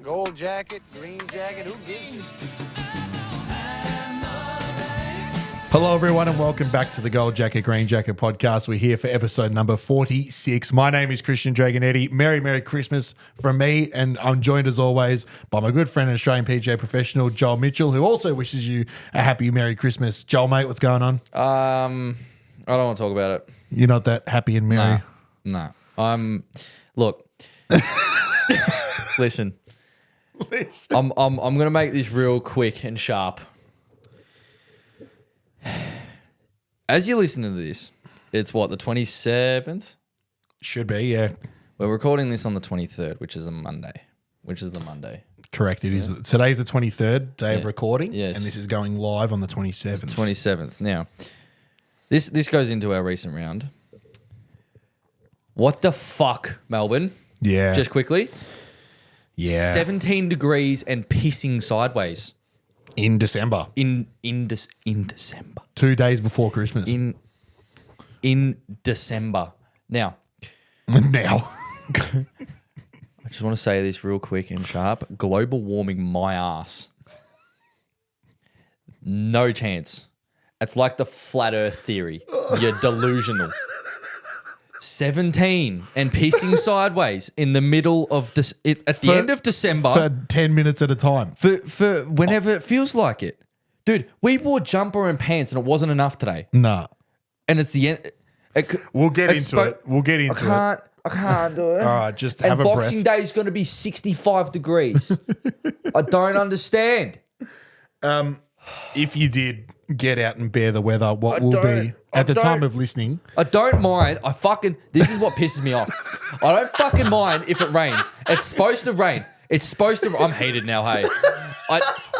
Gold jacket, green jacket, who gives you? Hello, everyone, and welcome back to the Gold Jacket, Green Jacket podcast. We're here for episode number 46. My name is Christian Dragonetti. Merry Christmas from me, and I'm joined as always by my good friend and Australian PGA professional, Joel Mitchell, who also wishes you a happy Merry Christmas. Joel, mate, what's going on? I don't want to talk about it. You're not that happy and merry? No. Look. Listen. I'm going to make this real quick and sharp. As you listen to this, it's what, the 27th? Should be, yeah. We're recording this on the 23rd, which is the Monday. Correct. It is. Today's the 23rd day of recording, Yes. and this is going live on the 27th. 27th. Now, this goes into our recent round. What the fuck, Melbourne? Yeah. Just quickly. Yeah. 17 degrees and pissing sideways. In December. In December. 2 days before Christmas. In December. Now, Now. I just want to say this real quick and sharp. Global warming my ass. No chance. It's like the flat earth theory. You're delusional. 17 and pissing sideways in the middle of this at the end of December For 10 minutes at a time. for whenever it feels like it. Dude, we wore jumper and pants and it wasn't enough today. Nah. And it's the end. We'll get into it. We'll get into it. I can't do it. All right, just And have a Boxing breath. Day is going to be 65 degrees. I don't understand. If you did get out and bear the weather, what will be I at the time don't- of listening? I don't mind. This is what pisses me off. I don't fucking mind if it rains. It's supposed to rain. I'm heated now, hey.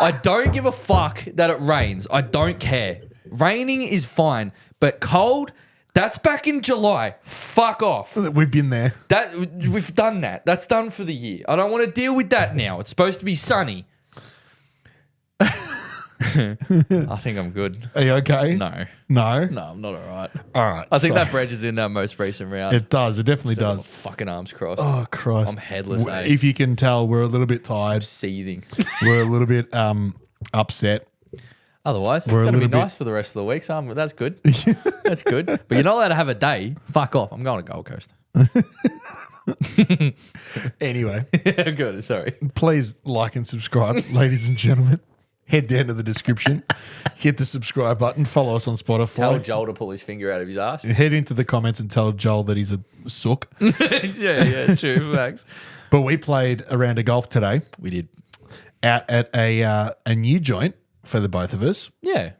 I don't give a fuck that it rains. I don't care. Raining is fine, but cold, that's back in July. Fuck off. We've been there. We've done that. That's done for the year. I don't want to deal with that now. It's supposed to be sunny. I think I'm good. Are you okay? No, I'm not all right. All right. I think that bridge is in our most recent round. It does. It definitely So does. Fucking arms crossed. Oh, Christ. I'm headless, eh? If you can tell, we're a little bit tired. Seething. We're a little bit upset. Otherwise, We're it's a going to be little bit- nice for the rest of the week. So that's good. That's good. But you're not allowed to have a day. Fuck off. I'm going to Gold Coast. Anyway, Good. Sorry. please like and subscribe, ladies and gentlemen. Head down to the description, hit the subscribe button, follow us on Spotify. Tell Joel to pull his finger out of his ass. Head into the comments and tell Joel that he's a sook. yeah, true. Facts. But we played a round of golf today We did. out at a new joint for the both of us, Yeah.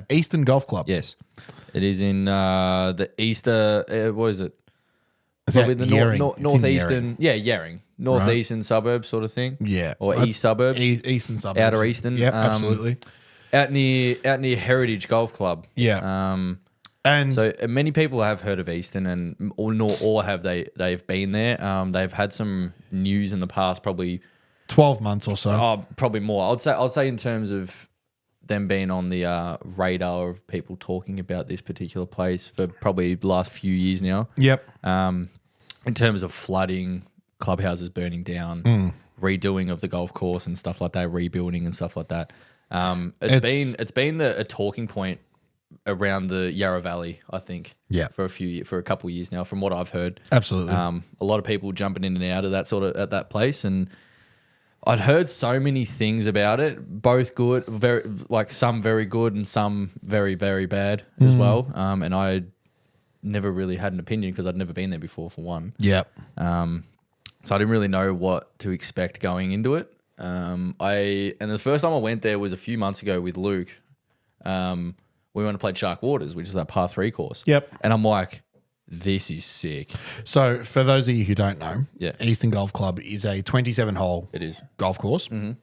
Eastern Golf Club. Yes. It is in the Easter. What is it? Is Probably that the Yering? It's in northeastern. Yeah, Yering. Northeastern suburbs sort of thing. Yeah. Or That's east suburbs. Eastern suburbs. Outer eastern. Yep, absolutely. Out near Heritage Golf Club. Yeah. And So many people have heard of Eastern, and or have they've been there. They've had some news in the past, probably 12 months or so. probably more. I'd say in terms of them being on the radar of people talking about this particular place for probably the last few years now. Yep. In terms of flooding, clubhouses burning down, redoing of the golf course and stuff like that, rebuilding and stuff like that. It's been a talking point around the Yarra Valley, I think. Yeah. For a couple of years now, from what I've heard. Absolutely. A lot of people jumping in and out of that at that place, and I'd heard so many things about it, both good, some very good and some very, very bad as well. And I never really had an opinion because I'd never been there before, for one. Yep. So I didn't really know what to expect going into it. And the first time I went there was a few months ago with Luke. We went and played Shark Waters, which is that par 3 course. Yep. And I'm like, this is sick. So for those of you who don't know, Yeah. Eastern Golf Club is a 27-hole It is. golf course and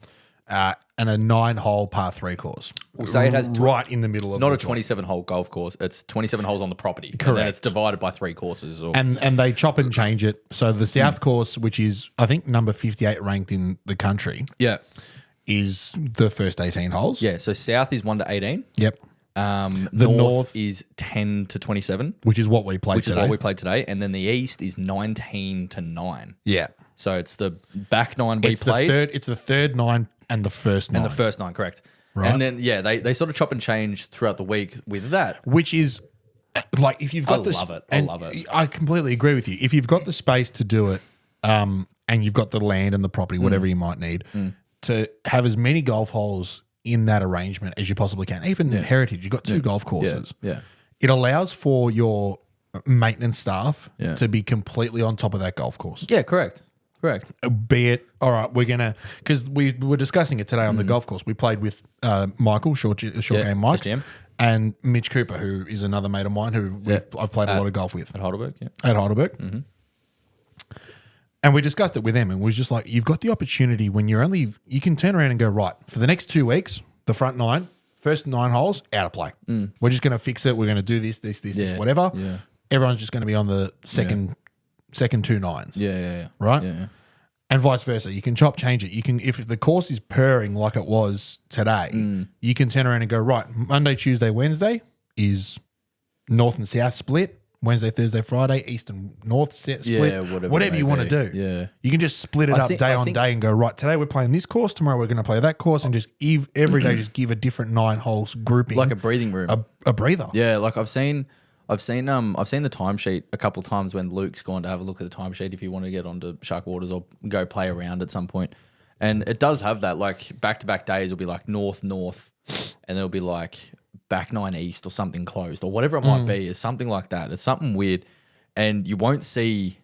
a 9-hole par 3 course. We'll say it has right in the middle of Not the a 27-hole golf course. It's 27 holes on the property. And Correct. then it's divided by 3 courses. And they chop and change it. So the South course, which is I think number 58 ranked in the country, yeah. is the first 18 holes. Yeah, so South is 1 to 18. Yep. The North- North is 10 to 27, Which is what we played which today. is what we played today. And then the East is 19 to 9. Yeah. So it's the back 9 we It's played. It's the third 9 and the first 9. And the first 9, correct. Right. And then, they sort of chop and change throughout the week with that. Which is like if you've got I this, love it. I and love it. I completely agree with you. If you've got the space to do it, and you've got the land and the property, whatever you might need, to have as many golf holes in that arrangement as you possibly can. Even in Heritage, you've got 2 golf courses. Yeah. It allows for your maintenance staff Yeah. to be completely on top of that golf course. Yeah, correct. Be it, all right, we're going to, because we were discussing it today on the golf course. We played with Michael, short game Mike, SGM. and Mitch Cooper, who is another mate of mine who I've played a lot of golf with At Heidelberg, yeah. at Heidelberg. And we discussed it with them, and we was just like, you've got the opportunity when you can turn around and go, right, for the next 2 weeks, the front 9, first 9 holes, out of play. We're just going to fix it. We're going to do this, whatever. Yeah. Everyone's just going to be on the second 2 9s. Yeah. Right? Yeah. And vice versa. You can change it. You can, if the course is purring like it was today, you can turn around and go, right, Monday, Tuesday, Wednesday is north and south split. Wednesday, Thursday, Friday, east and north split. Yeah, whatever you want to do. Yeah. You can just split it up day on day and go, right, today we're playing this course, tomorrow we're going to play that course, and just every day just give a different 9 holes grouping. Like a breathing room. A breather. Yeah, like I've seen the timesheet a couple of times when Luke's gone to have a look at the timesheet if you want to get onto Shark Waters or go play around at some point. And it does have that, like back-to-back days will be like north, and there'll be like back 9 east or something closed or whatever it might be. Is something like that. It's something weird, and you won't see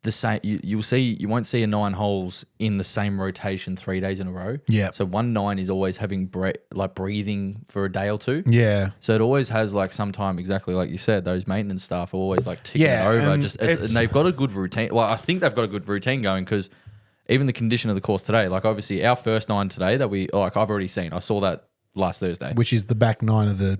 the same. You won't see a 9 holes in the same rotation 3 days in a row. Yeah. So 1 9 is always having breathing for a day or 2. Yeah. So it always has like some time, exactly like you said, those maintenance staff are always like ticking it over. and And they've got a good routine. Well, I think they've got a good routine going because even the condition of the course today, like obviously our first 9 today that I've already seen. I saw that last Thursday. Which is the back 9 of the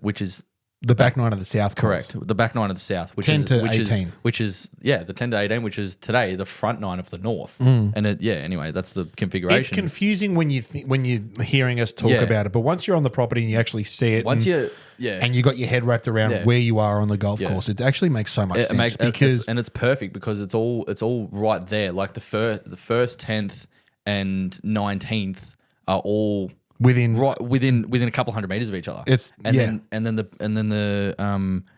back 9 of the south course. Correct. The back 9 of the south, which 10 is to which 18. is the 10 to 18, which is today the front 9 of the north. And anyway, that's the configuration. It's confusing when you're hearing us talk Yeah. about it, but once you're on the property and you actually see it, and you got your head wrapped around where you are on the golf course, it actually makes so much sense because it's perfect because it's all right there. Like the first 10th and 19th are all within within a couple hundred meters of each other. Then the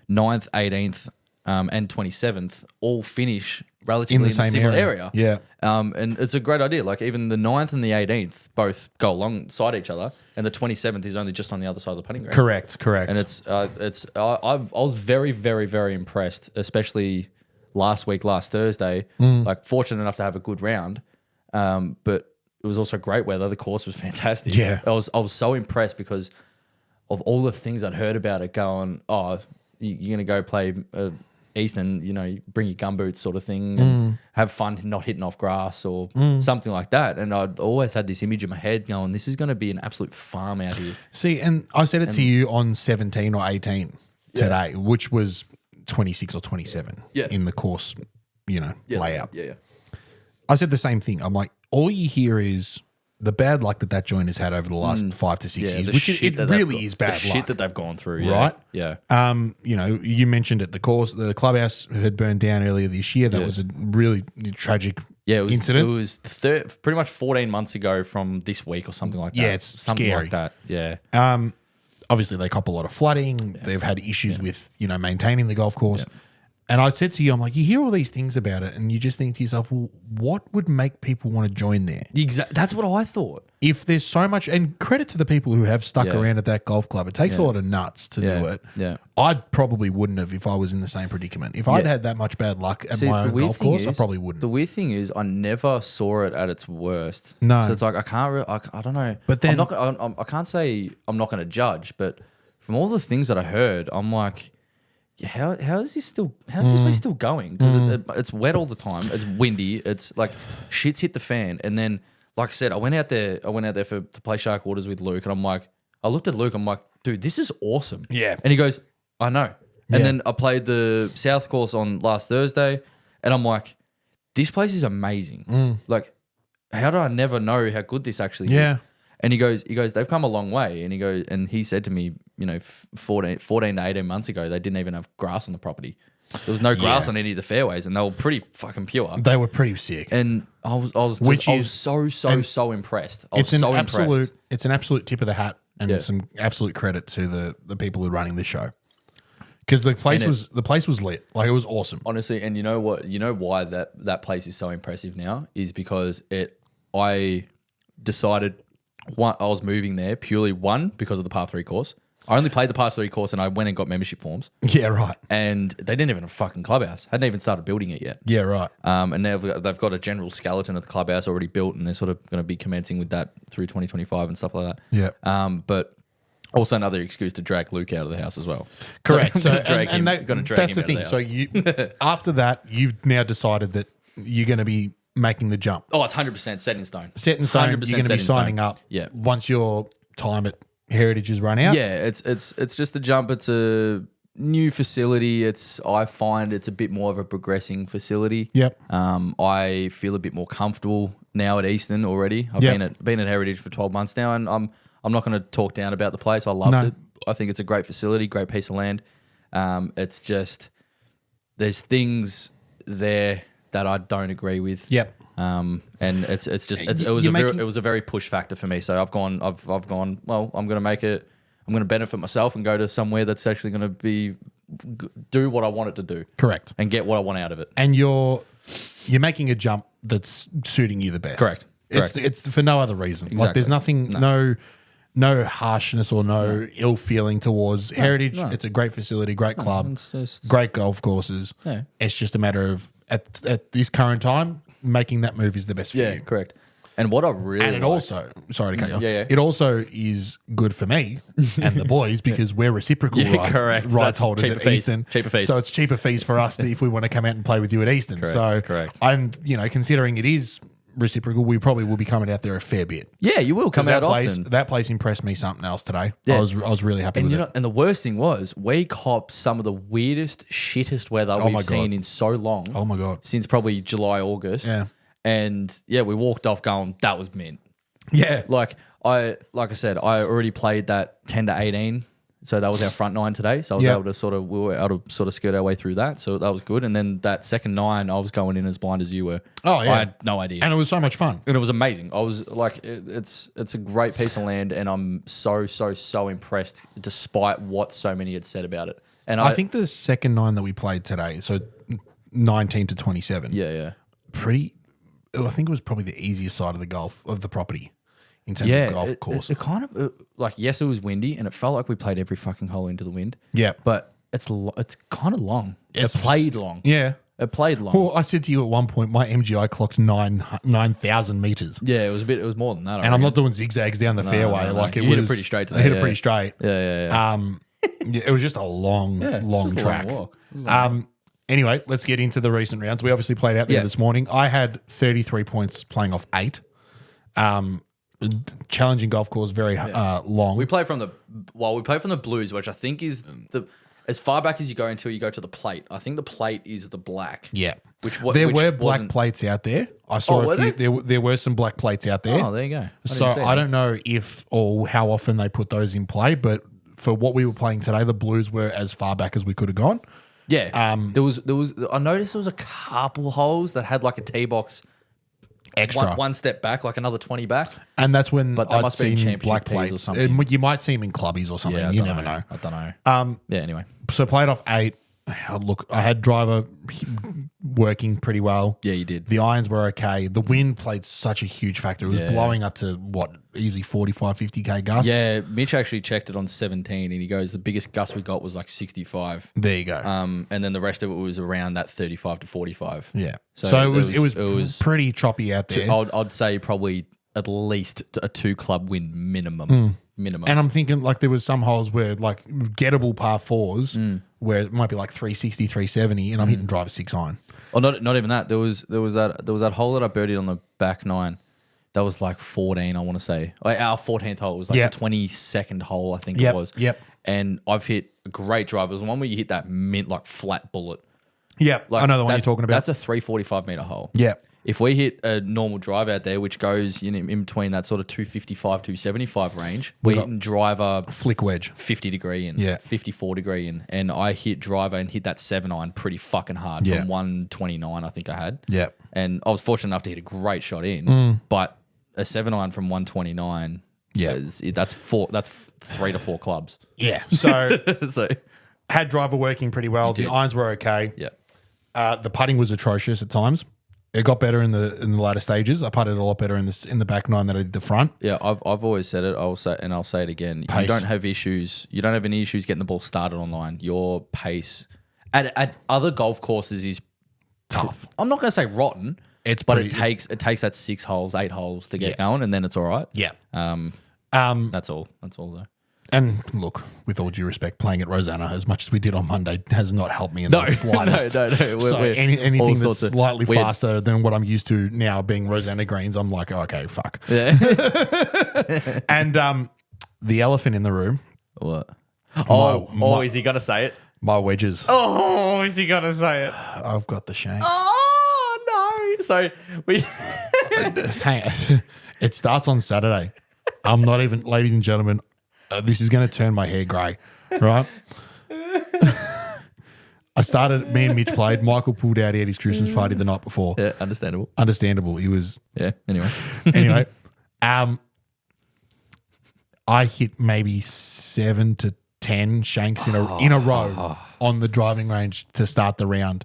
9th, 18th, and 27th all finish relatively in the same area. Yeah. And it's a great idea. Like even the 9th and the 18th both go alongside each other, and the 27th is only just on the other side of the putting green. Correct. And I was very, very, very impressed, especially last Thursday. Like fortunate enough to have a good round, but it was also great weather. The course was fantastic. Yeah. I was so impressed because of all the things I'd heard about it going, you're going to go play Eastern, you bring your gumboots sort of thing and have fun not hitting off grass or something like that. And I'd always had this image in my head going, this is going to be an absolute farm out here. See, and I said it to you on 17 or 18 today, which was 26 or 27 in the course, layout. Yeah. I said the same thing. I'm like, all you hear is the bad luck that joint has had over the last 5 to 6 years, which it really is bad luck. Shit that they've gone through, right? Yeah. You mentioned it. The clubhouse had burned down earlier this year. That was a really tragic incident. It was pretty much 14 months ago from this week or something like that. Yeah, it's something scary. like that. Yeah. Obviously, they cop a lot of flooding. They've had issues with maintaining the golf course. Yeah. And I said to you, I'm like, you hear all these things about it, and you just think to yourself, well, what would make people want to join there? That's what I thought. If there's so much, and credit to the people who have stuck around at that golf club. It takes a lot of nuts to do it. Yeah. I probably wouldn't have if I was in the same predicament. If I'd had that much bad luck at my own golf course, I probably wouldn't. The weird thing is, I never saw it at its worst. No. So it's like, I don't know. But then- I can't say I'm not going to judge, but from all the things that I heard, I'm like, how is this place still going? Because it's wet all the time. It's windy. It's like shit's hit the fan. And then, like I said, I went out there to play Shark Waters with Luke, and I looked at Luke. I'm like, dude, this is awesome. Yeah. And he goes, I know. And then I played the South course on last Thursday, and I'm like, this place is amazing. Like, how do I never know how good this actually is? And he goes, they've come a long way. And he said to me, 14 to 18 months ago, they didn't even have grass on the property. There was no grass Yeah. on any of the fairways, and they were pretty fucking pure. They were pretty sick. And I was so impressed. I was so impressed. It's an absolute tip of the hat and Yeah. some absolute credit to the people who are running this show. Because the place was lit. Like, it was awesome. Honestly, and you know what? You know why that place is so impressive now is because I decided I was moving there purely because of the par 3 course. I only played the par 3 course and I went and got membership forms. Yeah, right. And they didn't even have a fucking clubhouse. Hadn't even started building it yet. Yeah, right. And they've got a general skeleton of the clubhouse already built, and they're sort of going to be commencing with that through 2025 and stuff like that. Yeah. But also another excuse to drag Luke out of the house as well. Correct. So, That's the thing. So you after that, you've now decided that you're going to be making the jump. Oh, it's 100% set in stone. Set in stone. You're going to be signing up. Yeah. Once your time at Heritage is run out. Yeah, it's just a jump. It's a new facility. I find it's a bit more of a progressing facility. Yep. I feel a bit more comfortable now at Easton already. I've been at Heritage for 12 months now, and I'm not going to talk down about the place. I loved it. I think it's a great facility, great piece of land. It's just there's things there that I don't agree with. Yep. And it was a very push factor for me. So I've gone. Well, I'm going to benefit myself and go to somewhere that's actually going to do what I want it to do. Correct. And get what I want out of it. And you're making a jump that's suiting you the best. Correct. It's for no other reason. Exactly. Like, there's nothing, no harshness or no ill feeling towards Heritage. no. It's a great facility, great club, It's just- great golf courses. Yeah. It's just a matter of at this current time, making that move is the best for Yeah, you. correct. And what I really And it also, sorry to cut you off, Yeah. it also is good for me and the boys because we're reciprocal correct. So rights it's holders cheaper at fees. Easton. Cheaper fees. So it's cheaper fees for us if we want to come out and play with you at Easton. Correct. And, considering it is reciprocal, we probably will be coming out there a fair bit. Yeah, you will come out place, often. That place impressed me something else today. Yeah. I was really happy with it. And the worst thing was we copped some of the weirdest, shittest weather my we've seen God. in so long. Oh my God. Since probably July, August. Yeah. And yeah, we walked off going, that was mint. Yeah. Like I said, I already played that 10 to 18. So that was our front 9 today. So we were able to sort of skirt our way through that. So that was good. And then that second 9, I was going in as blind as you were. Oh, yeah. I had no idea. And it was so much fun. And it was amazing. I was like, it's a great piece of land, and I'm so impressed, despite what so many had said about it. And I think the second 9 that we played today, so 19 to 27. yeah, I think it was probably the easiest side of the property in terms of golf course. It kind of yes, it was windy, and it felt like we played every fucking hole into the wind. Yeah. but it's kind of long. It played long. Yeah. It played long. Well, I said to you at one point, my MGI clocked 9,000 meters. Yeah, it was more than that. And I'm not doing zigzags down the fairway. no. Like, You it hit it was pretty straight to I hit that, it pretty straight. Yeah. It was just a long It's just a track. long walk. Anyway, let's get into the recent rounds. We obviously played out there this morning. I had 33 points playing off 8. Challenging golf course, very long. We play from the blues, which I think is as far back as you go until you go to the plate. I think the plate is the black. Yeah. There were black plates out there. I saw a few. There were some black plates out there. Oh, there you go. So I don't know if or how often they put those in play, but for what we were playing today, the blues were as far back as we could have gone. Yeah. There was. I noticed there was a couple holes that had like a tee box Extra. one step back, like another 20 back. And that's when But that I'd must be seen championship black tees or plates. something. You might see them in clubbies or something. Yeah, You never know. I don't know. Yeah. Anyway. So played off 8. Look, I had driver working pretty well. Yeah, you did. The irons were okay. The wind played such a huge factor. It was blowing up to easy 45, 50k gusts. Yeah, Mitch actually checked it on 17, and he goes, the biggest gust we got was like 65. There you go. And then the rest of it was around that 35 to 45. Yeah. So So it was pretty choppy out there. I'd say probably at least a 2 club win minimum. Minimum. And I'm thinking like there was some holes where like gettable par 4s where it might be like 360, 370 and I'm hitting driver 6 iron. Oh, not even that. There was that hole that I birdied on the back 9. That was like 14, I want to say. Like our 14th hole. It was like the 22nd hole, I think it was. Yep. And I've hit a great drive. It was one where you hit that mint like flat bullet. Yep. Like, I know the one you're talking about. That's a 345 meter hole. Yeah. if we hit a normal drive out there, which goes in between that sort of 255, 275 range, we hit driver Flick wedge. 50 degree in, Yeah. 54 degree in, and I hit driver and hit that 7-iron pretty fucking hard Yeah. from 129, I think I had. Yeah. And I was fortunate enough to hit a great shot in, but a 7-iron from 129, Yeah. that's 3 to 4 clubs. Yeah. So So, had driver working pretty well. The did. irons were okay. yeah. The putting was atrocious at times. It got better in the latter stages. I putted a lot better in the back nine than I did the front. Yeah, I've always said it. I'll say it again. Pace. You don't have issues. You don't have any issues getting the ball started online. Your pace at other golf courses is Tough. I'm not going to say rotten. It's but pretty- it takes that 6 holes, 8 holes to get going, and then it's all right. Yeah. That's all. That's all though. And look, with all due respect, playing at Rosanna as much as we did on Monday has not helped me in the slightest. no. So We're anything all that's sorts of slightly weird- faster than what I'm used to now being Rosanna greens, I'm like, okay, fuck. Yeah. And the elephant in the room, What? my- Is he gonna say it? my wedges. Oh, is he gonna say it? I've got the shank. Oh no! So we. Hang on. It starts on Saturday. I'm not even, ladies and gentlemen, this is going to turn my hair grey, right? Me and Mitch played. Michael pulled out Eddie's Christmas party the night before. Yeah, understandable. Understandable. He was, Yeah. Anyway. anyway. I hit maybe 7 to 10 shanks in a row on the driving range to start the round.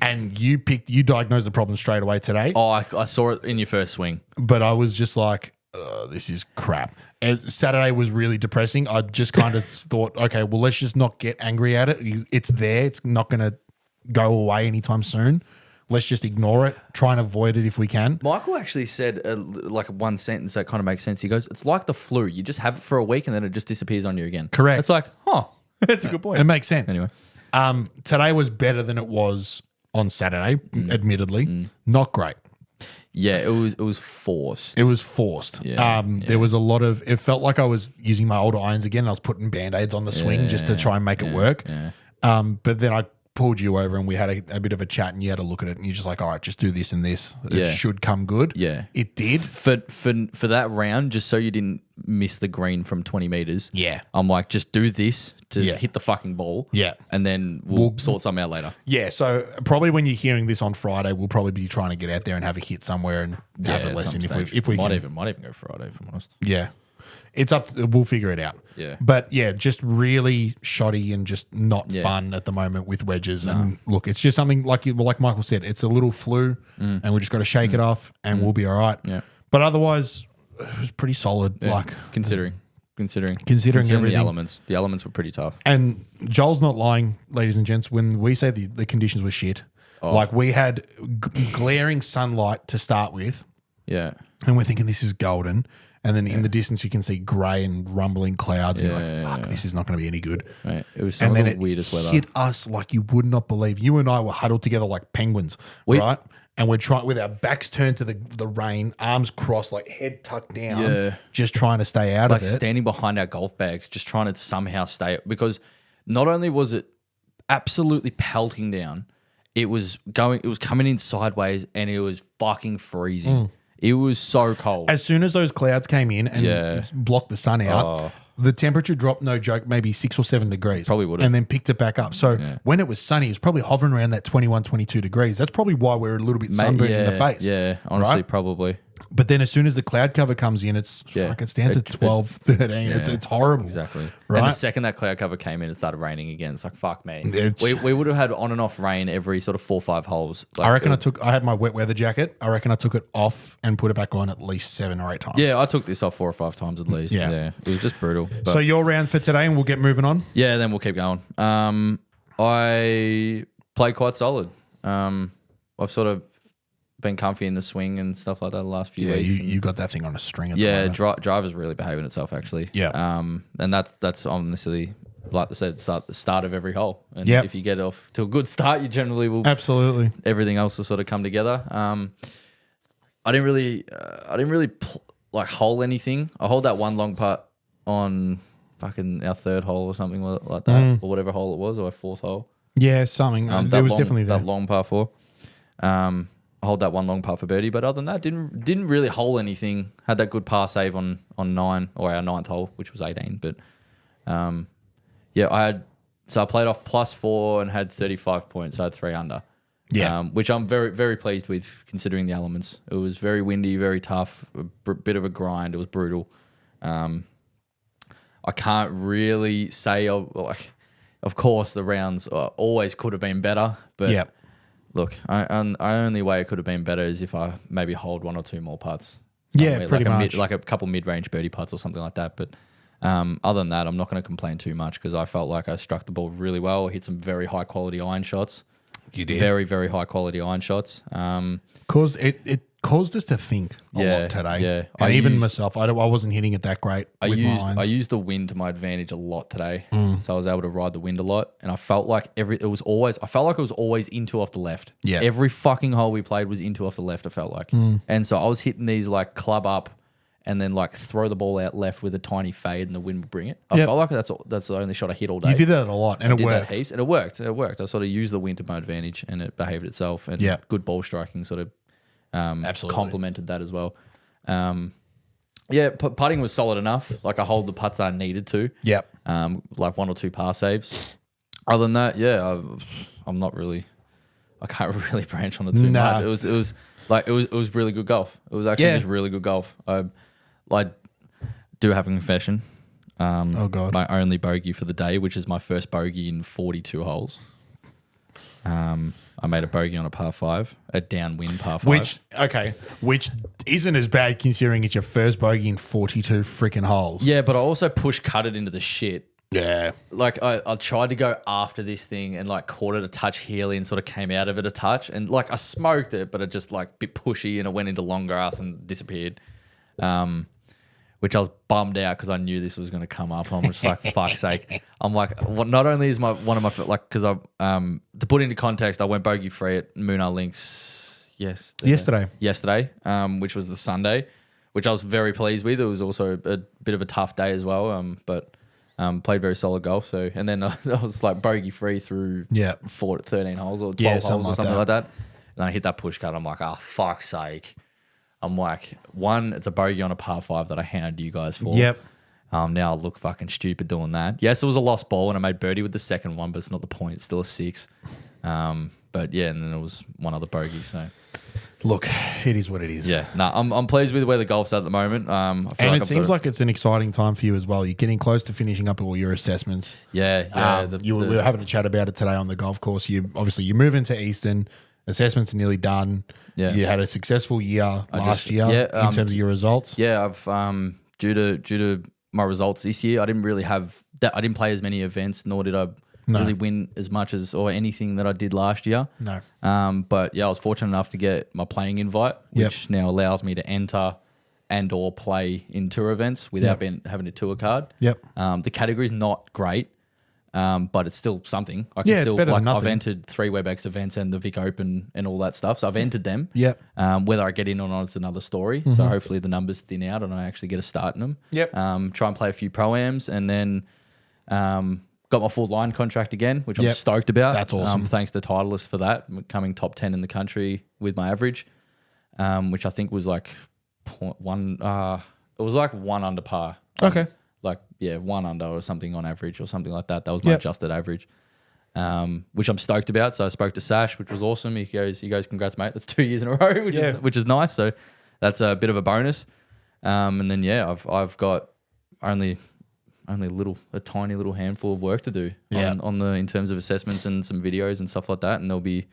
And you diagnosed the problem straight away today. Oh, I saw it in your first swing. But I was just like, this is crap. And Saturday was really depressing. I just kind of thought, okay, well, let's just not get angry at it. It's there. It's not going to go away anytime soon. Let's just ignore it. Try and avoid it if we can. Michael actually said like one sentence that kind of makes sense. He goes, "It's like the flu. You just have it for a week and then it just disappears on you again." Correct. It's like, that's a good point. It makes sense. Anyway. Today was better than it was on Saturday, admittedly. Not great. Yeah, it was forced. It was forced. Yeah, There was a lot of, it felt like I was using my old irons again. I was putting Band-Aids on the swing just to try and make it work. Yeah. But then I pulled you over and we had a bit of a chat and you had a look at it and you're just like, all right, just do this and this. It Yeah. should come good. Yeah. It did. For that round, just so you didn't miss the green from 20 meters. Yeah. I'm like, just do this to Yeah. hit the fucking ball. Yeah. And then we'll sort something out later. Yeah, so probably when you're hearing this on Friday, we'll probably be trying to get out there and have a hit somewhere and have a at lesson some if stage. we might can. even go Friday, if I'm honest. Yeah. It's up to, we'll figure it out. Yeah. But yeah, just really shoddy and just not fun at the moment with wedges. And look, it's just something like Michael said, it's a little flu and we just got to shake it off and we'll be all right. Yeah. But otherwise, it was pretty solid. Yeah. Like Considering everything. the elements were pretty tough. And Joel's not lying, ladies and gents, when we say the conditions were shit. Like we had glaring sunlight to start with. Yeah. And we're thinking this is golden. And then in the distance, you can see grey and rumbling clouds. And you're like, fuck, this is not going to be any good. Right. It was some And of then the it weirdest weather. hit us like you would not believe. You and I were huddled together like penguins, right? And we're trying with our backs turned to the rain, arms crossed, like head tucked down, just trying to stay out like of it. standing behind our golf bags, just trying to somehow stay. Because not only was it absolutely pelting down, it was coming in sideways and it was fucking freezing. It was so cold. As soon as those clouds came in and blocked the sun out, the temperature dropped, no joke, maybe 6 or 7 degrees. Probably would've. And then picked it back up. So when it was sunny, it was probably hovering around that 21, 22 degrees. That's probably why we're a little bit sunburned in the face. Yeah, honestly, right? probably. But then as soon as the cloud cover comes in, it's down to 12, 13. It's horrible. Exactly. Right? And the second that cloud cover came in, it started raining again. It's like, fuck me. It's- We would have had on and off rain every sort of 4 or 5 holes. Like, I reckon I had my wet weather jacket. I reckon I took it off and put it back on at least 7 or 8 times. Yeah, I took this off 4 or 5 times at least. Yeah. It was just brutal. But So your round for today and we'll get moving on. yeah, then we'll keep going. I played quite solid. I've sort of been comfy in the swing and stuff like that the last few Yeah, weeks. you got that thing on a string at the Yeah, moment. driver's really behaving itself actually. Yeah. And that's honestly, like I said, the start of every hole. And Yep. if you get off to a good start, you generally will. Absolutely. Everything else will sort of come together. I didn't really hole anything. I hold that one long putt on fucking our 3rd hole or something like that, or whatever hole it was, or our 4th hole. Yeah, something. There was definitely that long par 4. hold that one long putt for birdie. But other than that, didn't really hole anything. Had that good par save on 9 or our 9th hole, which was 18. But I played off +4 and had 35 points. So I had 3 under. Yeah. Which I'm very, very pleased with considering the elements. It was very windy, very tough, a bit of a grind. It was brutal. I can't really say, of course, the rounds always could have been better. But Yeah. look, only way it could have been better is if I maybe hold 1 or 2 more putts. Yeah, pretty much. Like a couple mid-range birdie putts or something like that. But other than that, I'm not going to complain too much because I felt like I struck the ball really well. I hit some very high-quality iron shots. You did. Very, very high-quality iron shots. It caused us to think a lot today. Yeah. And even myself, I wasn't hitting it that great I with my irons. used the wind to my advantage a lot today. So I was able to ride the wind a lot. And I felt like I felt like it was always into off the left. Yeah. Every fucking hole we played was into off the left, I felt like. And so I was hitting these like club up and then like throw the ball out left with a tiny fade and the wind would bring it. I felt like that's the only shot I hit all day. You did that a lot and it did worked. That heaps, and it worked. It worked. I sort of used the wind to my advantage and it behaved itself. And good ball striking sort of Absolutely complemented that as well. Putting was solid enough. Like I hold the putts that I needed to. Yep. Like 1 or 2 par saves. Other than that, I'm not really. I can't really branch on it too much. It was really good golf. It was actually just really good golf. I do have a confession. Oh God! My only bogey for the day, which is my first bogey in 42 holes. I made a bogey on a par 5, a downwind par 5. Which isn't as bad considering it's your first bogey in 42 freaking holes. Yeah, but I also push cut it into the shit. Yeah. Like I tried to go after this thing and like caught it a touch heely and sort of came out of it a touch. And like I smoked it, but it just like a bit pushy and it went into long grass and disappeared. Which I was bummed out because I knew this was going to come up. I'm just like, fuck's sake. I'm like, not only is because I to put into context, I went bogey free at Moonar Links yesterday, which was the Sunday, which I was very pleased with. It was also a bit of a tough day as well, but played very solid golf. So and then I was like bogey free through 13 holes or 12 holes or something like that. And I hit that push cut. I'm like, oh fuck's sake. I'm like, one, it's a bogey on a par 5 that I hounded you guys for. Yep. Now I look fucking stupid doing that. Yes, it was a lost ball and I made birdie with the second one, but it's not the point. It's still a 6. But yeah, and then it was one other bogey. So look, it is what it is. Yeah. No, I'm pleased with where the golf's at the moment. And it seems like it's an exciting time for you as well. You're getting close to finishing up all your assessments. Yeah. We were having a chat about it today on the golf course. You move into Eastern. Assessments are nearly done. Yeah. You had a successful year last year in terms of your results. Yeah, I've due to my results this year, I didn't really have that. I didn't play as many events, nor did I really win as much as or anything that I did last year. No. But yeah, I was fortunate enough to get my playing invite, which now allows me to enter and or play in tour events without having a tour card. Yep. The category is not great. But it's still something. I can still, it's better than nothing. I've entered 3 WebEx events and the Vic Open and all that stuff. So I've entered them. Yep. Whether I get in or not, it's another story. So hopefully the numbers thin out and I actually get a start in them. Yep. Try and play a few pro-ams and then got my full line contract again, which I'm stoked about. That's awesome. Thanks to Titleist for that. Coming top 10 in the country with my average, which I think was like 0.1. It was like 1 under par. Okay. 1 under or something on average or something like that. That was my adjusted average, which I'm stoked about. So I spoke to Sash, which was awesome. He goes, congrats, mate. That's 2 years in a row, which is nice. So that's a bit of a bonus. And then, I've got only a tiny little handful of work to do in terms of assessments and some videos and stuff like that. And there'll be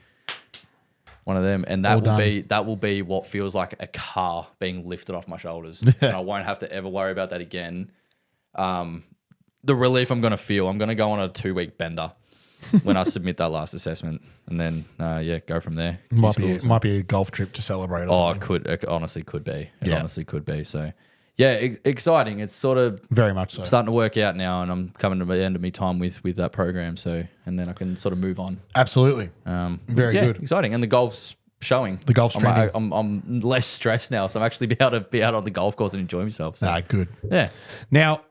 one of them. And that will be what feels like a car being lifted off my shoulders. And I won't have to ever worry about that again. The relief I'm going to feel, I'm going to go on a 2-week bender when I submit that last assessment and then, go from there. Might be a golf trip to celebrate. It honestly could be. It honestly could be. So exciting. It's sort of very much so starting to work out now and I'm coming to the end of my time with that program. So, and then I can sort of move on. Absolutely. Very good. Exciting. And the golf's showing. The golf's trending. I'm less stressed now. So I'm actually be able to be out on the golf course and enjoy myself. So. Good. Yeah. Now,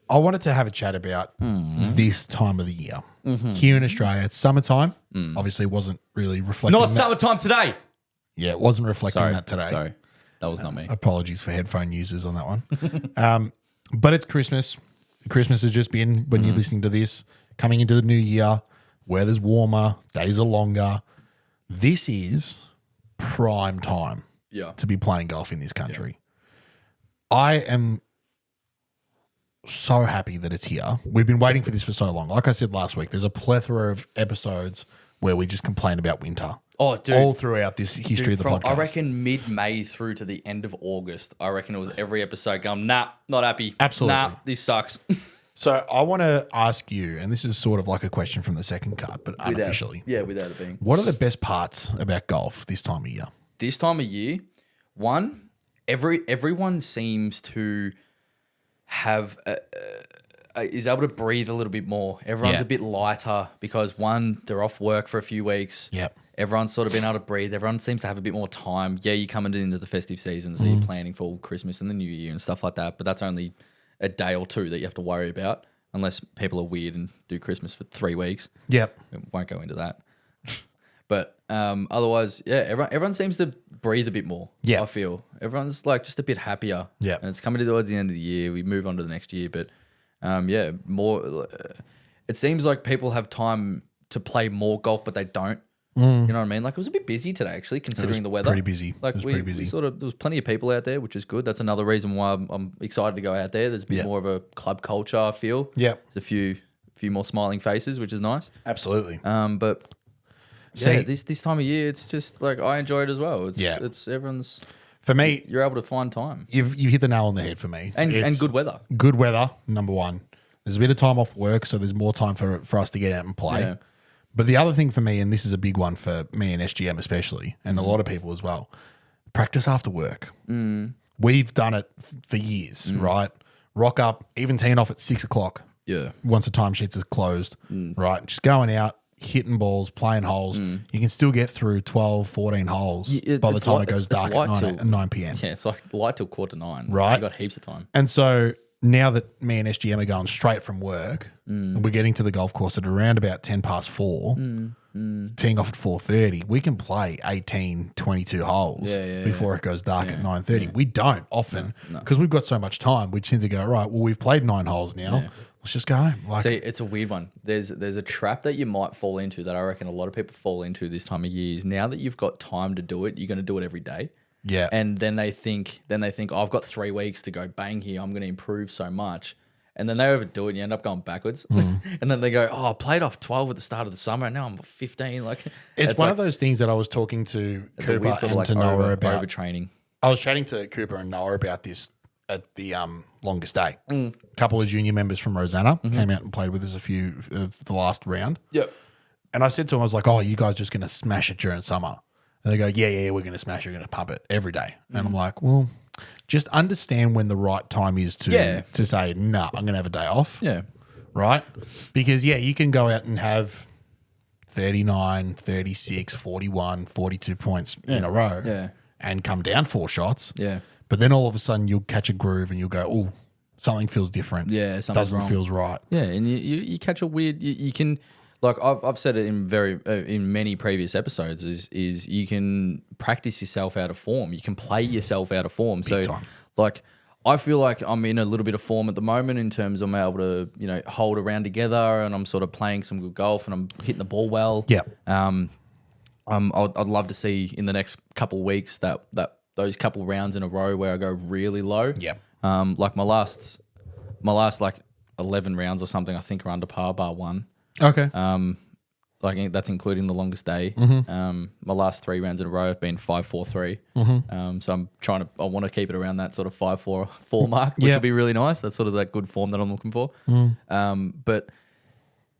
I wanted to have a chat about this time of the year. Here in Australia, it's summertime. Obviously, it wasn't really reflecting. Not summertime today. Yeah, it wasn't reflecting Sorry, that today. sorry, that was not me. Apologies for headphone users on that one. But it's Christmas. Christmas has just been when you're listening to this, coming into the new year, weather's warmer, days are longer. This is prime time to be playing golf in this country. I am so happy that it's here. We've been waiting for this for so long. Like I said last week, there's a plethora of episodes where we just complain about winter. Oh, dude. All throughout this history of the podcast. I reckon mid-May through to the end of August, I reckon it was every episode going, nah, not happy. Absolutely. Nah, this sucks. So I want to ask you, and this is sort of like a question from the second cut, but unofficially. Without it being. What are the best parts about golf this time of year? This time of year, one, everyone seems to have is able to breathe a little bit more. Everyone's a bit lighter because one, they're off work for a few weeks. Yep. Everyone's sort of been able to breathe. Everyone seems to have a bit more time. Yeah, you're coming into the festive season, so you're planning for Christmas and the New Year and stuff like that. But that's only a day or two that you have to worry about, unless people are weird and do Christmas for 3 weeks. Yep. We won't go into that. But otherwise, yeah, everyone seems to breathe a bit more. Yeah. I feel everyone's like just a bit happier. Yeah. And it's coming towards the end of the year. We move on to the next year, but more. It seems like people have time to play more golf, but they don't. You know what I mean? Like it was a bit busy today, actually, considering the weather. Pretty busy. Like pretty busy. there was plenty of people out there, which is good. That's another reason why I'm excited to go out there. There's a bit more of a club culture, I feel. Yeah. There's a few more smiling faces, which is nice. Absolutely. But See, this time of year, it's just like I enjoy it as well. It's everyone's. For me, You're able to find time you've hit the nail on the head for me. and It's good weather. Good weather, number one. There's a bit of time off work, so there's more time for us to get out and play. Yeah. But the other thing for me, and this is a big one for me and SGM especially, and a lot of people as well, practice after work. We've done it for years, right? Rock up, even teeing off at 6 o'clock. Yeah. Once the timesheets are closed, right? Just going out, hitting balls, playing holes. You can still get through 12, 14 holes by the time it goes dark at 9 p.m. Yeah, it's like light till 8:45. Right. You got heaps of time. And so now that me and SGM are going straight from work, and we're getting to the golf course at around about 10 past 4, teeing off at 4:30, we can play 18, 22 holes before it goes dark at 9:30. We don't often because we've got so much time. We tend to go, right, well, we've played 9 holes now. Let's just go home. Like, See, it's a weird one. There's a trap that you might fall into that I reckon a lot of people fall into this time of year is now that you've got time to do it, you're going to do it every day. yeah. And then they think, oh, I've got 3 weeks to go bang here. I'm going to improve so much. And then they overdo it and you end up going backwards. And then they go, oh, I played off 12 at the start of the summer and now I'm 15. Like it's one of those things that I was talking to it's a Cooper weird sort and of to like Noah about. overtraining. I was chatting to Cooper and Noah about this at the longest day. A couple of junior members from Rosanna came out and played with us a few of the last round. Yep. And I said to him, I was like, oh, you guys just going to smash it during summer? And they go, yeah, we're going to smash it. We're going to pump it every day. And I'm like, well, just understand when the right time is to say, no, I'm going to have a day off. Yeah. Right? Because, you can go out and have 39, 36, 41, 42 points in a row and come down 4 shots. Yeah. But then all of a sudden you'll catch a groove and you'll go, oh, something feels different. Yeah, something's doesn't wrong. feels right. Yeah, and you catch a weird. You can, like I've said it in many previous episodes. Is you can practice yourself out of form. You can play yourself out of form. So time. like I feel like I'm in a little bit of form at the moment in terms of I'm able to hold around together and I'm sort of playing some good golf and I'm hitting the ball well. Yeah. I'd love to see in the next couple of weeks that those couple rounds in a row where I go really low. Yeah. Like my last like 11 rounds or something, I think are under par bar 1. Okay. Like that's including the longest day. My last 3 rounds in a row have been 5-4-3. So I want to keep it around that sort of 5-4 mark, which would be really nice. That's sort of that good form that I'm looking for. But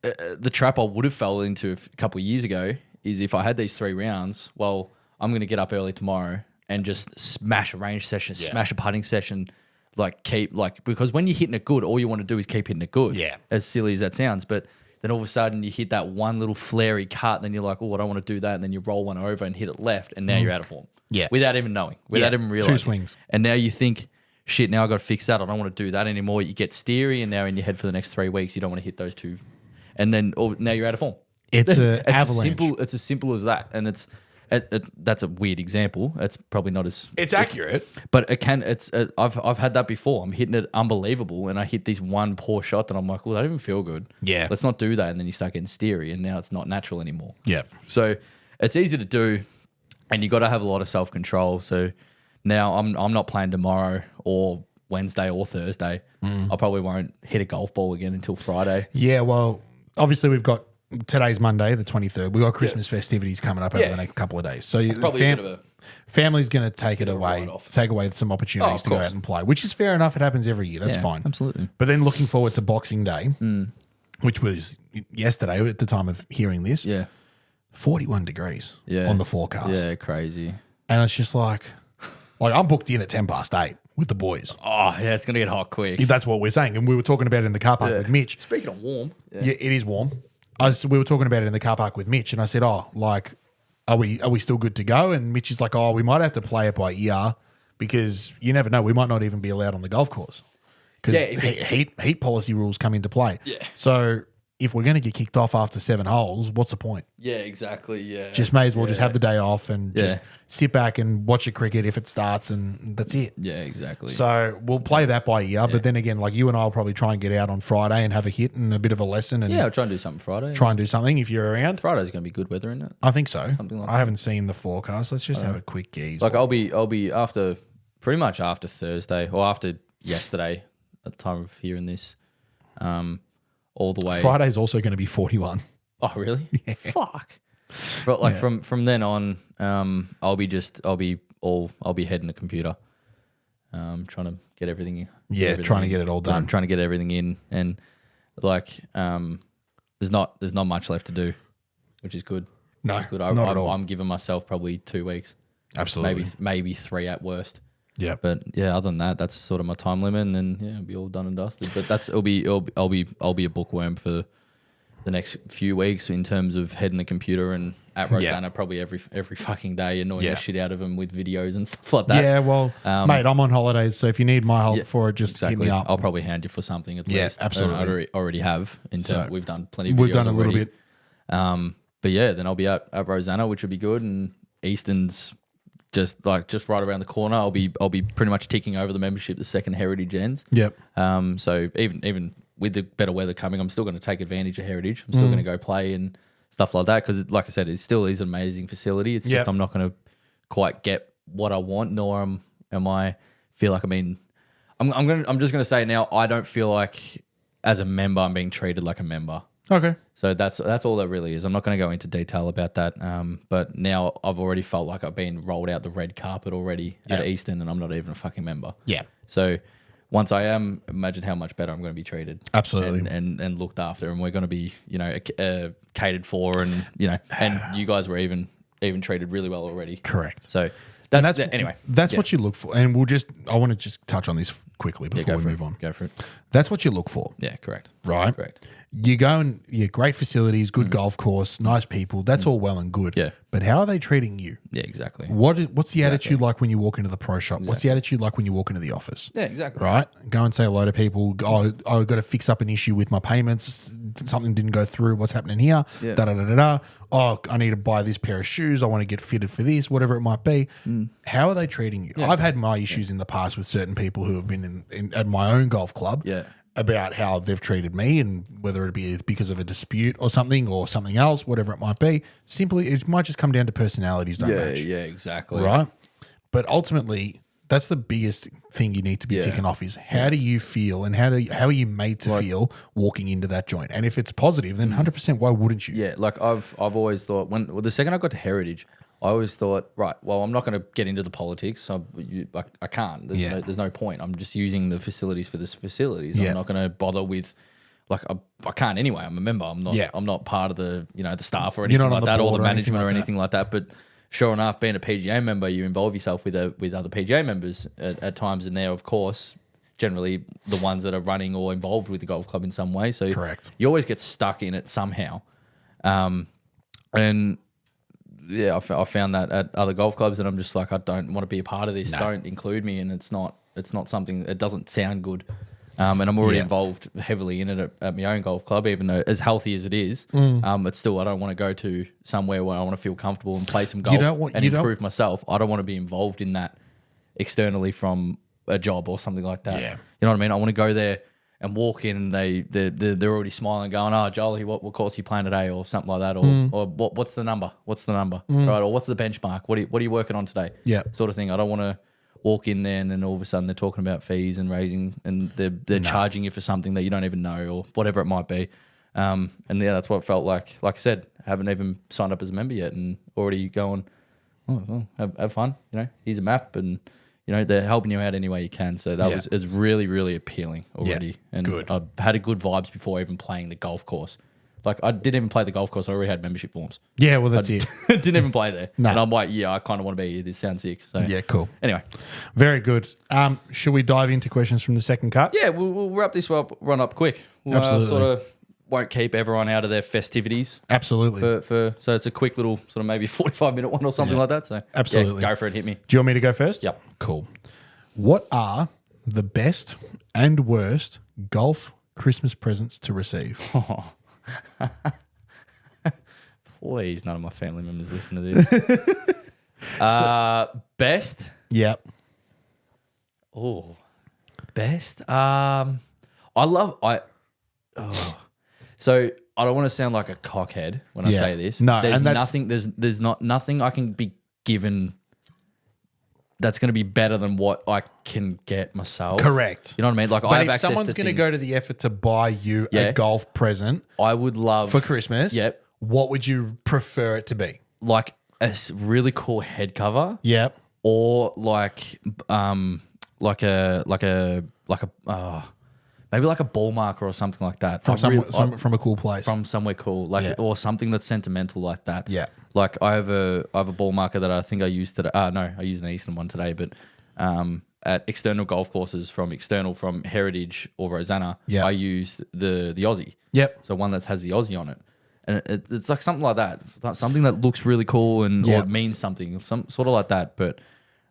the trap I would have fell into a couple of years ago is if I had these 3 rounds, well, I'm going to get up early tomorrow and just smash a range session, smash a putting session, because when you're hitting it good, all you want to do is keep hitting it good. Yeah. As silly as that sounds. But then all of a sudden you hit that one little flary cut, and then you're like, oh, I don't want to do that. And then you roll one over and hit it left, and now you're out of form. Yeah. Without even knowing, without even 2 realizing. swings. And now you think, shit, now I've got to fix that. I don't want to do that anymore. You get steery, and now in your head for the next 3 weeks, you don't want to hit those 2. And then now you're out of form. It's an avalanche. It's as simple as that. And that's a weird example. It's probably not as It's accurate. but it can. I've had that before. I'm hitting it unbelievable, and I hit this one poor shot that I'm like, well, that didn't feel good. Yeah. let's not do that, and then you start getting steery, and now it's not natural anymore. Yeah. So it's easy to do, and you got to have a lot of self control. So now I'm not playing tomorrow or Wednesday or Thursday. I probably won't hit a golf ball again until Friday. Yeah, well, obviously we've got today's Monday, the 23rd. We've got Christmas festivities coming up over the next couple of days. So It's probably a bit of a family's going to take it away, write-off. take away some opportunities of to go course. out and play, which is fair enough. It happens every year. That's Yeah, fine. absolutely. But then looking forward to Boxing Day, which was yesterday at the time of hearing this, Yeah. 41 degrees Yeah. on the forecast. Yeah, crazy. And it's just like I'm booked in at 8:10 with the boys. Oh, yeah, it's going to get hot quick. That's what we're saying. And we were talking about it in the car park with Mitch. Speaking of warm. Yeah, it is warm. We were talking about it in the car park with Mitch, and I said, "Oh, like, are we still good to go?" And Mitch is like, "Oh, we might have to play it by ear because you never know. We might not even be allowed on the golf course because heat policy rules come into play. Yeah. So if we're going to get kicked off after 7 holes, what's the point? Yeah, exactly. Yeah. Just may as well just have the day off and just Yeah. sit back and watch the cricket if it starts, and that's it. Yeah, exactly. So we'll play that by ear, but then again, like you and I will probably try and get out on Friday and have a hit and a bit of a lesson and yeah, I'll try and do something Friday. try and do something if you're around. Friday's going to be good weather, isn't it? I think so. Something like I haven't seen the forecast. Let's just have a quick gaze. Like I'll be after pretty much after Thursday or after yesterday at the time of hearing this, all the way. Friday's also going to be 41. Oh, really? Fuck. But like from then on, I'll be heading the computer, trying to get everything. Yeah, trying to get it all done. Trying to get everything in, and like, there's not much left to do, which is good. No, Which is good. not at all. I'm giving myself probably 2 weeks, Absolutely. maybe 3 at worst. Yeah. But yeah, other than that, that's sort of my time limit, and then it'll be all done and dusted. But I'll be a bookworm for the next few weeks in terms of heading the computer and at Rosanna probably every fucking day, annoying the shit out of them with videos and stuff like that. Yeah, well, mate, I'm on holidays, so if you need my help for it, just hit me up. I'll probably hand you for something at Yeah, least. absolutely. I already have. We've done plenty of videos We've done a little already. bit. But yeah, then I'll be at Rosanna, which would be good, and Easton's just right around the corner. I'll be pretty much ticking over the membership, the second Heritage ends. Yep. So even with the better weather coming, I'm still going to take advantage of Heritage. I'm still going to go play and stuff like that because, like I said, it still is an amazing facility. It's just I'm not going to quite get what I want, nor am I feel like I'm just going to say now I don't feel like as a member I'm being treated like a member. Okay. So that's all that really is. I'm not going to go into detail about that. But now I've already felt like I've been rolled out the red carpet already at Easton, and I'm not even a fucking member. Yeah. So once I am, imagine how much better I'm going to be treated. Absolutely. And looked after, and we're going to be catered for, and and you guys were even treated really well already. Correct. So anyway. That's what you look for. And I want to just touch on this quickly before we move on. Go for it. That's what you look for. Yeah, correct. Right? Correct. You go and great facilities, good golf course, nice people. That's all well and good. Yeah. But how are they treating you? Yeah, exactly. What's the attitude like when you walk into the pro shop? What's the attitude like when you walk into the office? Yeah, exactly. Right? Go and say hello to people. Oh, I've got to fix up an issue with my payments. Something didn't go through. What's happening here? Yeah. Da-da-da-da-da. Oh, I need to buy this pair of shoes. I want to get fitted for this, whatever it might be. How are they treating you? I've had my issues in the past with certain people who have been at my own golf club. Yeah. About how they've treated me and whether it be because of a dispute or something else, whatever it might be. Simply, it might just come down to personalities, don't match. Yeah, exactly. Right? But ultimately, that's the biggest thing you need to be ticking off is how do you feel and how are you made to feel walking into that joint? And if it's positive, then 100% why wouldn't you? Yeah, like I've always thought the second I got to Heritage, I always thought, right, well, I'm not going to get into the politics. So I can't. There's no point. I'm just using the facilities for the facilities. I'm not going to bother with, like, I can't anyway. I'm a member. I'm not part of the the staff or anything like that, or the management or anything like that. But sure enough, being a PGA member, you involve yourself with other PGA members at times, and they're of course generally the ones that are running or involved with the golf club in some way. So correct. You always get stuck in it somehow, and. Yeah, I found that at other golf clubs, and I'm just like, I don't want to be a part of this. No. Don't include me, and it's not something. It doesn't sound good And I'm already Yeah. involved heavily in it at my own golf club, even though as healthy as it is, it's still, I don't want to go to somewhere where I want to feel comfortable and play some golf and improve myself. I don't want to be involved in that externally from a job or something like that. Yeah. You know what I mean? I want to go there and walk in and they're already smiling, going, "Oh, Jolie, what course are you playing today?" or something like that, or what's the number? What's the number? Right? Or what's the benchmark? What are you working on today? Yeah. Sort of thing. I don't want to walk in there and then all of a sudden they're talking about fees and raising and they're charging you for something that you don't even know or whatever it might be. And yeah, that's what it felt like. Like I said, I haven't even signed up as a member yet and already going, oh, have fun. You know, here's a map and, you know, they're helping you out any way you can. So that was really, really appealing already. Yeah, and good. I had a good vibes before even playing the golf course. Like I didn't even play the golf course. I already had membership forms. Yeah, well, that's it. Didn't even play there. No. And I'm like, yeah, I kind of want to be here. This sounds sick. So Yeah, cool. Anyway. Very good. Should we dive into questions from the second cut? Yeah, we'll wrap this run up quick. We'll, Absolutely. Sort of won't keep everyone out of their festivities. Absolutely. So it's a quick little sort of maybe 45-minute one or something like that. So Absolutely. yeah, go for it. Hit me. Do you want me to go first? Yep. Cool. What are the best and worst golf Christmas presents to receive? Please, none of my family members listen to this. Best. Yep. Oh, best. So I don't want to sound like a cockhead when I say this. No, there's and that's- nothing. There's not nothing I can be given that's going to be better than what I can get myself. Correct. You know what I mean? Like I But have if access someone's to going to things. go to the effort to buy you Yeah. a golf present I would love for Christmas, Yep. what would you prefer it to be? like a really cool head cover, Yep. or like maybe like a ball marker or something like that From I from a cool place. from somewhere cool, like Yeah. or something that's sentimental like that. Yeah. Like I have a ball marker that I think I used today. No, I used an Eastern one today, but at external golf courses from Heritage or Rosanna, Yeah. I use the Aussie. Yep. So one that has the Aussie on it. And it's like something like that, something that looks really cool and Yeah. or means something, some sort of like that. But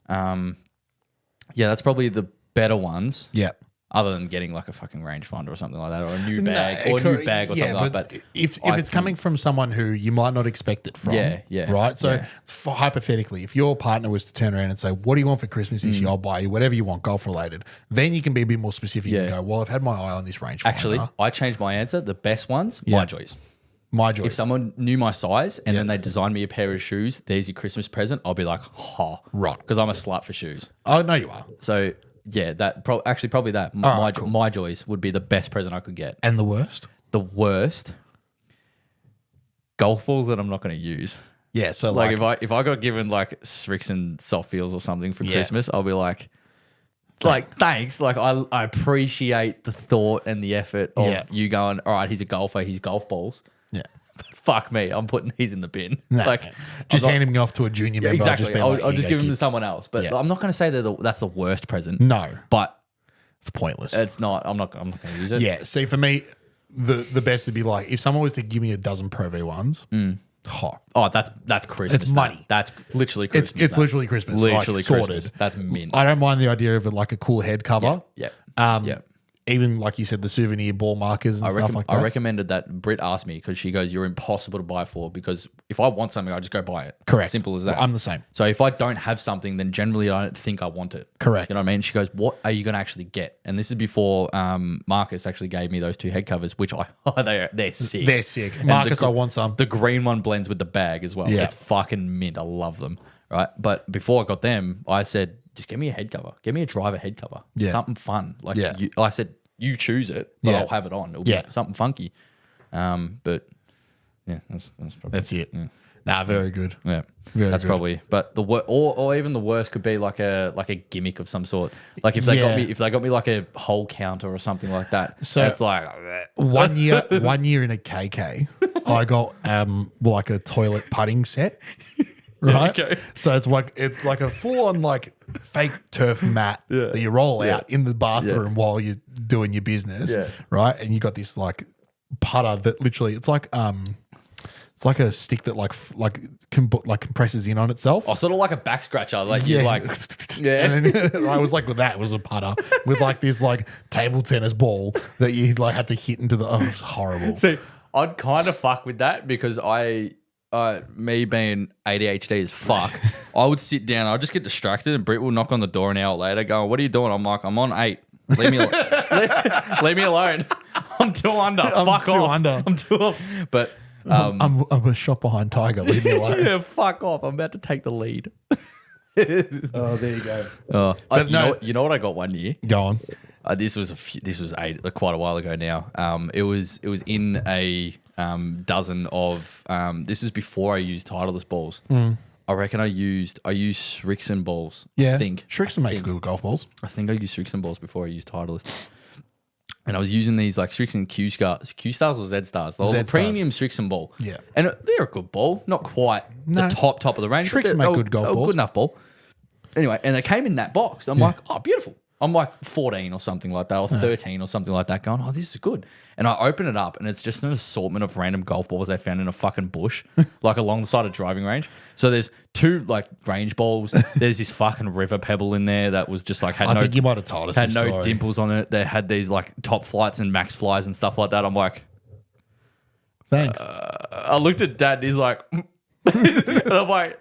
yeah, that's probably the better ones. Yep. Other than getting like a fucking rangefinder or something like that, or a new No, bag, or a new bag or something like that. If I it's coming from someone who you might not expect it from, Yeah, right? So yeah. hypothetically, if your partner was to turn around and say, "What do you want for Christmas this year? I'll buy you whatever you want, golf related," then you can be a bit more specific and Yeah. go, "Well, I've had my eye on this rangefinder." Actually, I changed my answer. The best ones, Yeah. my joys. my choice. If someone knew my size and Yeah. then they designed me a pair of shoes, there's your Christmas present, I'll be like, ha. Right. Because I'm a slut for shoes. Oh no, you are. So yeah, probably that. All my right, cool. my joys would be the best present I could get. And the worst? The worst, golf balls that I'm not going to use. Yeah. So Like like, if I got given like Srixon soft feels or something for Yeah. Christmas, I'll be like thanks. Like I appreciate the thought and the effort of Yeah. you going, all right, he's a golfer, he's golf balls. yeah. Fuck me, I'm putting these in the bin. No, like just I'm not- handing me off to a junior member. exactly. I'll I'll just give them to someone else. But Yeah. I'm not going to say that that's the worst present. No, But it's pointless. it's not. I'm not going to use it. Yeah. See, for me, the best would be like if someone was to give me a dozen Pro V1s. Oh, that's Christmas. It's money. That's literally Christmas. It's literally Christmas. Literally like, sorted. Christmas. That's mint. I don't mind the idea of it like a cool head cover. Yeah. Yeah. Even like you said, the souvenir ball markers and stuff like that. I recommended that. Britt asked me because she goes, "You're impossible to buy for because if I want something, I just go buy it." Correct. Simple as that. I'm the same. So if I don't have something, then generally I don't think I want it. Correct. You know what I mean? She goes, "What are you going to actually get?" And this is before Marcus actually gave me those two head covers, which they're sick. They're sick. And Marcus, the I want some. The green one blends with the bag as well. Yeah. It's fucking mint. I love them. Right. But before I got them, I said, just give me a head cover. Give me a driver head cover. Yeah. Something fun. Like Yeah. I said, you choose it, but Yeah. I'll have it on. It'll Yeah. be something funky. But yeah, that's probably That's it. Nah, very good. yeah. Very That's good. probably. But or even the worst could be like a gimmick of some sort. Like if they got me like a hole counter or something like that. So- That's like 1 year in a KK, I got like a toilet putting set. Right. Okay. So it's like a full on like fake turf mat that you roll out in the bathroom while you're doing your business. Yeah. Right. And you got this like putter that literally it's like It's like a stick that like compresses in on itself. Oh, sort of like a back scratcher. Like you like, yeah. And then I was like, with that it was a putter with like this like table tennis ball that you like had to hit into the. Oh, it was horrible. See, I'd kind of fuck with that because me being ADHD as fuck, I would sit down, I'd just get distracted, and Britt will knock on the door an hour later, going, "What are you doing?" I'm like, "I'm on 8. Leave me, leave me alone. I'm 2 under. Fuck two off. under. I'm 2 off." But I'm a shot behind Tiger. Leave me alone. yeah, fuck off. I'm about to take the lead. Oh, there you go. But you know what I got one year? Go on. This was quite a while ago now. It was in a dozen of. This was before I used Titleist balls. I reckon I used Srixon balls. Yeah, I think Srixon make good golf balls. I think I used Srixon balls before I used Titleist. And I was using these like Srixon Q Stars or Z Stars. The premium Srixon ball. Yeah. And they're a good ball. Not quite the top of the range. Srixon make good golf balls. Good enough ball. Anyway, and they came in that box. I'm like, oh, beautiful. I'm like 14 or something like that, or 13 or something like that, going, oh, this is good. And I open it up, and it's just an assortment of random golf balls they found in a fucking bush, like along the side of driving range. So there's 2 like range balls. There's this fucking river pebble in there that was just like I think you might have told us. had this no story. dimples on it. They had these like top flights and max flies and stuff like that. I'm like, Thanks. I looked at Dad, and he's like, and I'm like,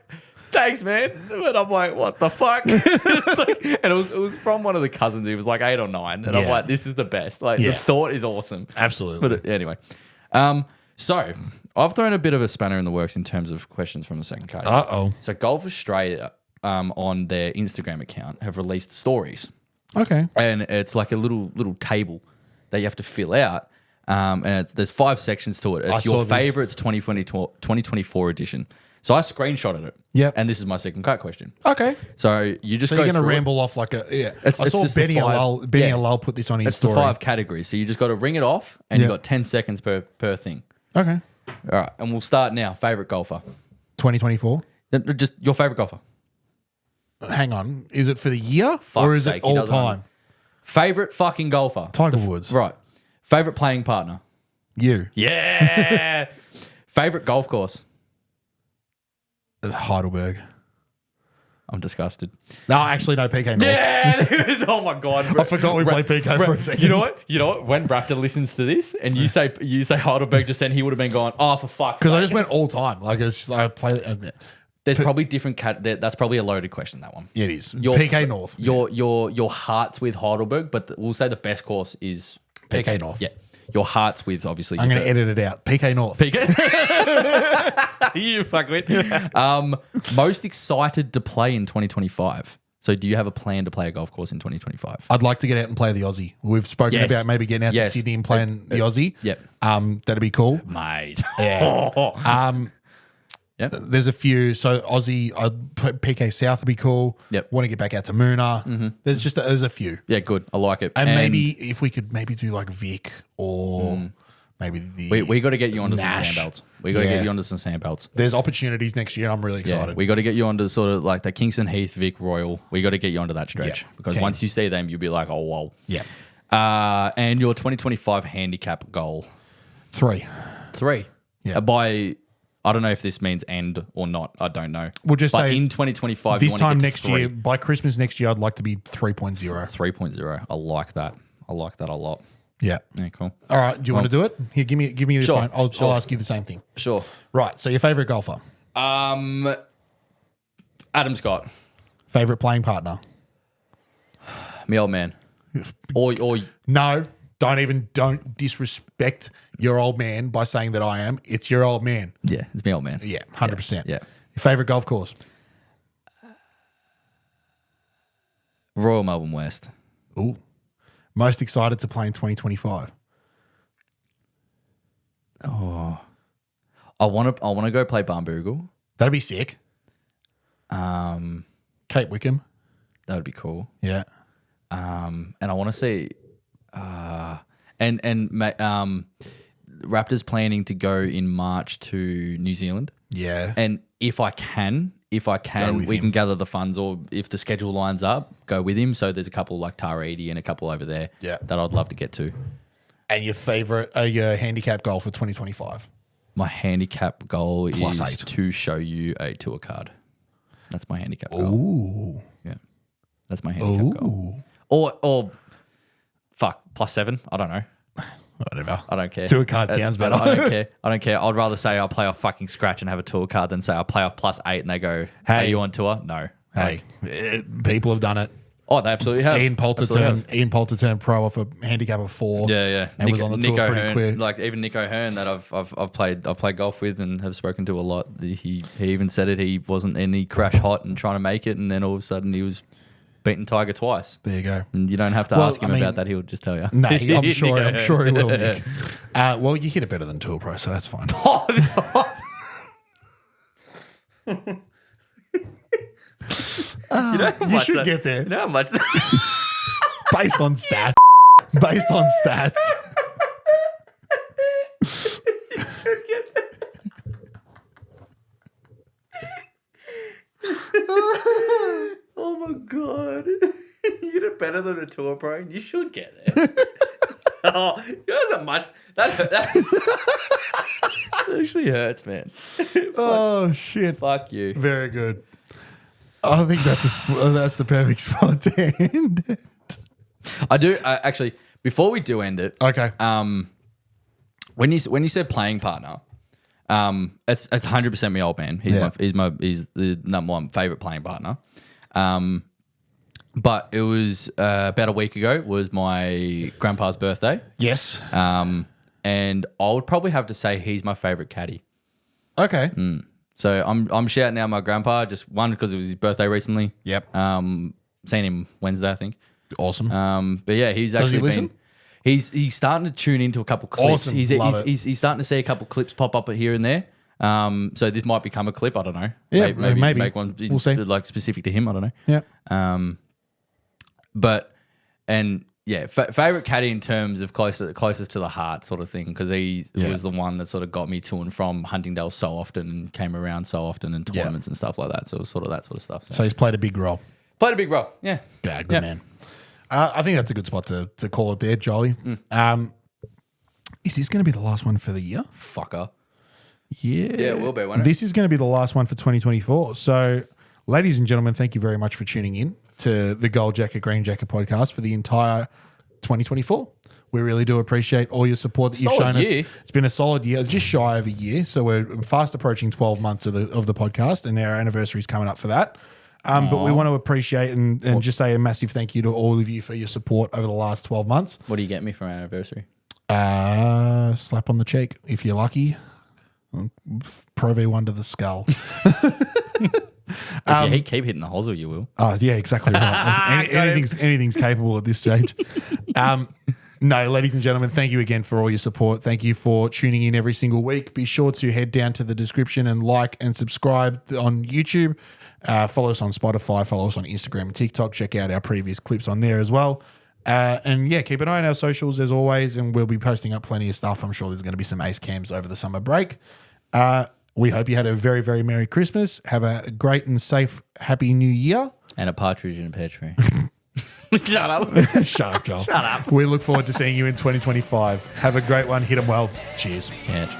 thanks, man. But I'm like, what the fuck? It's like, and it was from one of the cousins. He was like 8 or 9, and I'm Yeah. like, this is the best. Like Yeah. the thought is awesome. Absolutely. But anyway, so I've thrown a bit of a spanner in the works in terms of questions from the second card. Uh-oh. So Golf Australia, on their Instagram account, have released stories, Okay. and it's like a little table that you have to fill out. And there's 5 sections to it. I It's your saw this. favorites 2024 edition. So I screenshotted it. Yep. And this is my second cut question. Okay. So you just So go you're going to through it. ramble off like a I It's saw just the Benny 5 Alal put this on his It's story. the 5 categories. So you just got to ring it off, and Yep. you've got 10 seconds per thing. Okay. All right. And we'll start now. Favorite golfer. 2024. Just your favorite golfer. Hang on. Is it for the year or Fuck's is sake, it he all doesn't time? Favorite fucking golfer. Tiger Woods. Right. Favorite playing partner. You. Yeah. Favorite golf course. Heidelberg. I'm disgusted. No, actually, no, PK North. Yeah. Oh my God. I forgot we played PK for a second. You know what? When Raptor listens to this and you say Heidelberg just then, he would have been going, oh, for fuck's sake. Because I just went all time. Like, it's, I play. There's probably different that's probably a loaded question, that one. Yeah, it is. Your PK North. Your heart's with Heidelberg, but we'll say the best course is PK North. Yeah. Your heart's with, obviously. I'm going to edit it out. PK North. You fuck with. Most excited to play in 2025. So do you have a plan to play a golf course in 2025? I'd like to get out and play the Aussie. We've spoken Yes. about maybe getting out Yes. to Sydney and playing the Aussie. Yep. That'd be cool. Mate. Yeah. Yep. There's a few. So Aussie, PK South would be cool. Yep. Want to get back out to Moona. There's a few. Yeah, good. I like it. And maybe if we could maybe do like Vic or maybe the we got to get you onto some Nash. sandbelts. We got to Yeah. get you onto some sandbelts. There's opportunities next year. I'm really Yeah, excited. we got to get you onto sort of like the Kingston Heath, Vic Royal. We got to get you onto that stretch Yeah, because keen. once you see them, you'll be like, oh, whoa. Yeah. And your 2025 handicap goal. 3. 3. Yeah. By, I don't know if this means end or not. I don't know. We'll just but say in 2025, This you wanna time get to next 3. year, by Christmas next year, I'd like to be 3.0. 3.0. I like that. I like that a lot. Yeah. Yeah, cool. All right. Do you want to do it? Here, give me the Sure, phone. I'll sure. ask you the same thing. Sure. Right. So your favorite golfer, Adam Scott, favorite playing partner. my old man. Or No, don't disrespect your old man by saying that I am. It's your old man. yeah, it's my old man. Yeah, 100%. Yeah. Your favorite golf course. Royal Melbourne West. Ooh. Most excited to play in 2025. I want to go play Barnbougle. That'd be sick. Cape Wickham. That would be cool. Yeah. And I want to see, Raptors planning to go in March to New Zealand. Yeah. And if I can, with we him. can gather the funds, or if the schedule lines up, go with him. So there's a couple like Taredi and a couple over there. Yeah. That I'd love to get to. And your favorite, your handicap goal for 2025. My handicap goal Plus is 8. to show you a tour card. That's my handicap goal. Ooh. Yeah. That's my handicap goal. Or fuck, +7. I don't know. Whatever. I don't care. Tour card sounds better. I don't care. I don't care. I'd rather say I'll play off fucking scratch and have a tour card than say I'll play off +8 and they go, Hey. are you on tour? No. Hey, people have done it. Oh, they absolutely have. Ian Poulter Absolutely turned pro off a handicap of 4. Yeah. And was on the tour pretty Hearn, quick. like even Nico Hearn that I've played golf with and have spoken to a lot. He even said it. He wasn't any crash hot and trying to make it, and then all of a sudden he was beating Tiger twice. There you go. And you don't have to ask him about that. He'll just tell you. No, I'm sure he will, Nick. Well, you hit it better than Tour Pro, so that's fine. You should get there. You know how much Based on stats. Based on stats. Oh my god. You did better than a tour pro. You should get there. Oh, that isn't much. That actually hurts, man. Oh, shit. Fuck you. Very good. I think that's the perfect spot to end it. I do actually. Before we do end it, Okay. when you said playing partner, it's 100% my old man. He's he's the number one favorite playing partner. But it was about a week ago. Was my grandpa's birthday. Yes. And I would probably have to say he's my favorite caddy. Okay. So I'm shouting out my grandpa, just one because it was his birthday recently. Yep. Seen him Wednesday, I think. Awesome. But yeah, he's Does actually he listen? He's starting to tune into a couple clips. Awesome. He's Love it. he's starting to see a couple clips pop up here and there. So this might become a clip. I don't know. Yeah, maybe maybe. make one We'll see. like specific to him. I don't know. Yeah. But favorite caddy in terms of closest to the heart sort of thing, because he was the one that sort of got me to and from Huntingdale so often and came around so often in tournaments and stuff like that. So it was sort of that sort of stuff. So he's played a big role. Played a big role. Yeah. Yeah, good man. I think that's a good spot to call it there, Jolly. Is this going to be the last one for the year? Fucker. Yeah. Yeah, it will be, won't it? This is going to be the last one for 2024. So, ladies and gentlemen, thank you very much for tuning in to the Gold Jacket, Green Jacket podcast for the entire 2024. We really do appreciate all your support that you've Solid shown year. us. It's been a solid year, just shy of a year. So we're fast approaching 12 months of the podcast, and our anniversary is coming up for that. But we want to appreciate and just say a massive thank you to all of you for your support over the last 12 months. What do you get me for our anniversary? Slap on the cheek if you're lucky. Pro V1 to the skull. If you keep hitting the hosel, you will. Oh, yeah, exactly right. Anything's capable at this stage. No, ladies and gentlemen, thank you again for all your support. Thank you for tuning in every single week. Be sure to head down to the description and like and subscribe on YouTube. Follow us on Spotify. Follow us on Instagram and TikTok. Check out our previous clips on there as well. And yeah, keep an eye on our socials as always, and we'll be posting up plenty of stuff. I'm sure there's going to be some ace cams over the summer break. We hope you had a very, very Merry Christmas. Have a great and safe, happy New Year. And a partridge in a pear tree. Shut up. Shut up, Joel. Shut up. We look forward to seeing you in 2025. Have a great one. Hit 'em well. Cheers. Catch.